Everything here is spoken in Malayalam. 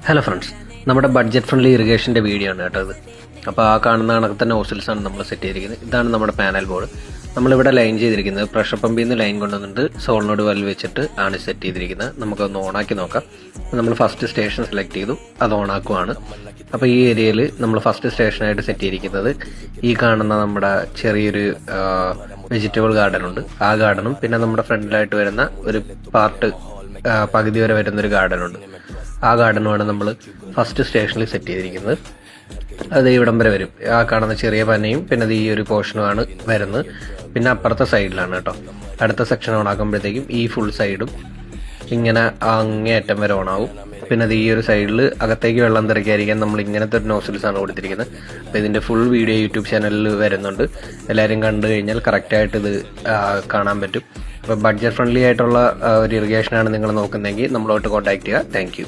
ഹലോ ഫ്രണ്ട്സ്, നമ്മുടെ ബഡ്ജറ്റ് ഫ്രണ്ട്ലി ഇറിഗേഷൻ്റെ വീഡിയോ ആണ് കേട്ടോ ഇത്. അപ്പോൾ ആ കാണുന്ന കണക്ക് തന്നെ നോസിൽസാണ് നമ്മൾ സെറ്റ് ചെയ്തിരിക്കുന്നത്. ഇതാണ് നമ്മുടെ പാനൽ ബോർഡ്. നമ്മളിവിടെ ലൈൻ ചെയ്തിരിക്കുന്നത് പ്രഷർ പമ്പിൽ നിന്ന് ലൈൻ കൊണ്ടുവന്നിട്ട് സോളിനോട് വാൽവ് വെച്ചിട്ട് ആണ് സെറ്റ് ചെയ്തിരിക്കുന്നത്. നമുക്കൊന്ന് ഓണാക്കി നോക്കാം. നമ്മൾ ഫസ്റ്റ് സ്റ്റേഷൻ സെലക്ട് ചെയ്തു, അത് ഓണാക്കുവാണ്. അപ്പോൾ ഈ ഏരിയയിൽ നമ്മൾ ഫസ്റ്റ് സ്റ്റേഷനായിട്ട് സെറ്റ് ചെയ്തിരിക്കുന്നത് ഈ കാണുന്ന നമ്മുടെ ചെറിയൊരു വെജിറ്റബിൾ ഗാർഡൻ ഉണ്ട്. ആ ഗാർഡനും പിന്നെ നമ്മുടെ ഫ്രണ്ടിലായിട്ട് വരുന്ന ഒരു പാർട്ട് പകുതി വരെ വരുന്നൊരു ഗാർഡനുണ്ട്. ആ ഗാർഡനുമാണ് നമ്മൾ ഫസ്റ്റ് സ്റ്റേഷനിൽ സെറ്റ് ചെയ്തിരിക്കുന്നത്. അത് ഇവിടം വരെ വരും. ആ കാണുന്ന ചെറിയ പനയും പിന്നെ ഈ ഒരു പോർഷനുമാണ് വരുന്നത്. പിന്നെ അപ്പുറത്തെ സൈഡിലാണ് കേട്ടോ. അടുത്ത സെക്ഷൻ ഓണാക്കുമ്പോഴത്തേക്കും ഈ ഫുൾ സൈഡും ഇങ്ങനെ അങ്ങേയറ്റം വരെ ഓണാവും. പിന്നെ അത് ഈ ഒരു സൈഡിൽ അകത്തേക്ക് വെള്ളം തിറക്കായിരിക്കാൻ നമ്മൾ ഇങ്ങനത്തെ ഒരു നോസിൽസാണ് കൊടുത്തിരിക്കുന്നത്. അപ്പോൾ ഇതിൻ്റെ ഫുൾ വീഡിയോ യൂട്യൂബ് ചാനലിൽ വരുന്നുണ്ട്. എല്ലാവരും കണ്ടു കഴിഞ്ഞാൽ കറക്റ്റായിട്ട് ഇത് കാണാൻ പറ്റും. അപ്പോൾ ബഡ്ജറ്റ് ഫ്രണ്ട്ലി ആയിട്ടുള്ള ഒരു ഇറിഗേഷനാണ് നിങ്ങൾ നോക്കുന്നതെങ്കിൽ നമ്മളോട്ട് കോൺടാക്ട് ചെയ്യുക. താങ്ക്